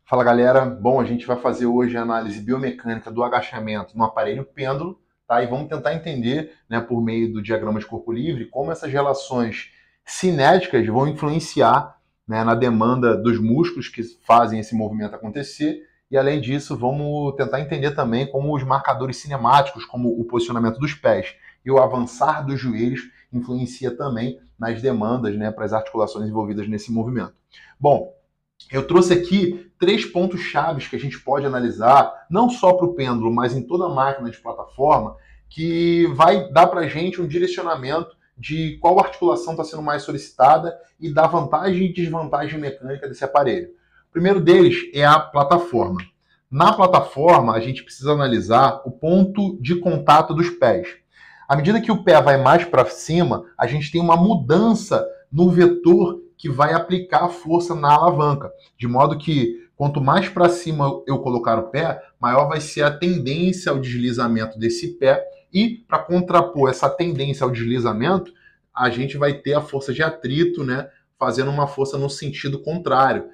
Fala galera, bom, a gente vai fazer hoje a análise biomecânica do agachamento no aparelho pêndulo, tá? E vamos tentar entender, né, por meio do diagrama de corpo livre, como essas relações cinéticas vão influenciar, né, na demanda dos músculos que fazem esse movimento acontecer. E além disso, vamos tentar entender também como os marcadores cinemáticos, como o posicionamento dos pés e o avançar dos joelhos, influencia também nas demandas, né, para as articulações envolvidas nesse movimento. Bom, eu trouxe aqui 3 pontos chaves que a gente pode analisar, não só para o pêndulo, mas em toda a máquina de plataforma, que vai dar para a gente um direcionamento de qual articulação está sendo mais solicitada e da vantagem e desvantagem mecânica desse aparelho. O primeiro deles é a plataforma. Na plataforma, a gente precisa analisar o ponto de contato dos pés. À medida que o pé vai mais para cima, a gente tem uma mudança no vetor que vai aplicar a força na alavanca, de modo que quanto mais para cima eu colocar o pé, maior vai ser a tendência ao deslizamento desse pé, e para contrapor essa tendência ao deslizamento, a gente vai ter a força de atrito, né, fazendo uma força no sentido contrário.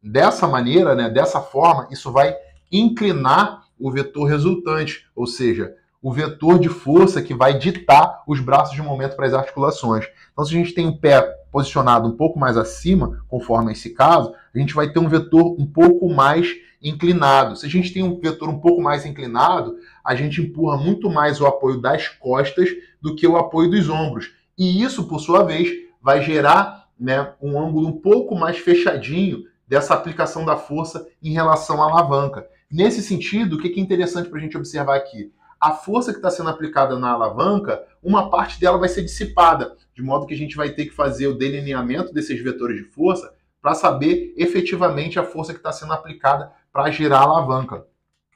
Dessa maneira, né, dessa forma, isso vai inclinar o vetor resultante, ou seja, o vetor de força que vai ditar os braços de momento para as articulações. Então, se a gente tem o pé posicionado um pouco mais acima, conforme esse caso, a gente vai ter um vetor um pouco mais inclinado. Se a gente tem um vetor um pouco mais inclinado, a gente empurra muito mais o apoio das costas do que o apoio dos ombros. E isso, por sua vez, vai gerar, né, um ângulo um pouco mais fechadinho dessa aplicação da força em relação à alavanca. Nesse sentido, o que é interessante para a gente observar aqui? A força que está sendo aplicada na alavanca, uma parte dela vai ser dissipada, de modo que a gente vai ter que fazer o delineamento desses vetores de força para saber efetivamente a força que está sendo aplicada para gerar a alavanca.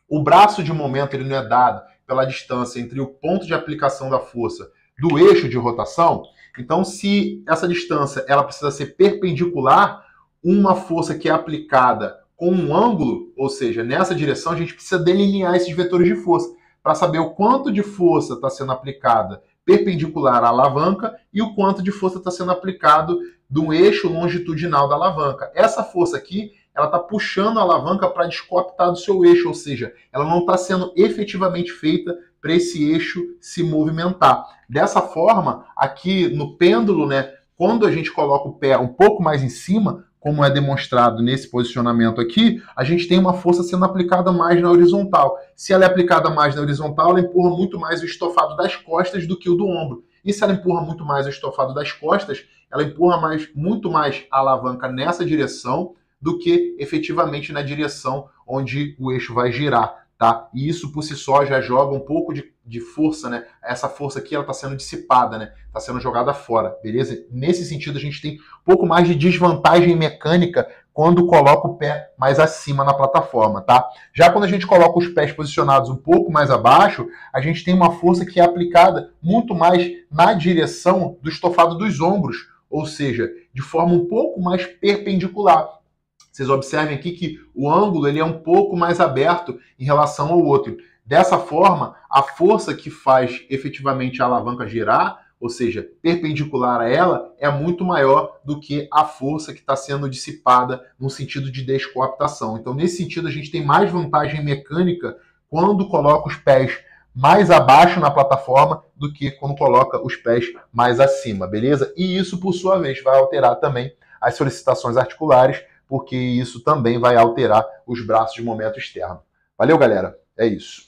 O braço de momento ele não é dado pela distância entre o ponto de aplicação da força do eixo de rotação. Então, se essa distância ela precisa ser perpendicular, uma força que é aplicada com um ângulo, ou seja, nessa direção, a gente precisa delinear esses vetores de força para saber o quanto de força está sendo aplicada perpendicular à alavanca e o quanto de força está sendo aplicado do eixo longitudinal da alavanca. Essa força aqui, ela está puxando a alavanca para descoaptar do seu eixo, ou seja, ela não está sendo efetivamente feita para esse eixo se movimentar. Dessa forma, aqui no pêndulo, né, quando a gente coloca o pé um pouco mais em cima, como é demonstrado nesse posicionamento aqui, a gente tem uma força sendo aplicada mais na horizontal. Se ela é aplicada mais na horizontal, ela empurra muito mais o estofado das costas do que o do ombro. E se ela empurra muito mais o estofado das costas, ela empurra muito mais a alavanca nessa direção do que efetivamente na direção onde o eixo vai girar. Tá? E isso por si só já joga um pouco de força, né? Essa força aqui ela está sendo dissipada, né? Está sendo jogada fora, beleza? Nesse sentido a gente tem um pouco mais de desvantagem mecânica quando coloca o pé mais acima na plataforma, tá? Já quando a gente coloca os pés posicionados um pouco mais abaixo, a gente tem uma força que é aplicada muito mais na direção do estofado dos ombros, ou seja, de forma um pouco mais perpendicular. Vocês observem aqui que o ângulo ele é um pouco mais aberto em relação ao outro. Dessa forma, a força que faz efetivamente a alavanca girar, ou seja, perpendicular a ela, é muito maior do que a força que está sendo dissipada no sentido de descoaptação. Então, nesse sentido, a gente tem mais vantagem mecânica quando coloca os pés mais abaixo na plataforma do que quando coloca os pés mais acima, beleza? E isso, por sua vez, vai alterar também as solicitações articulares, porque isso também vai alterar os braços de momento externo. Valeu, galera? É isso.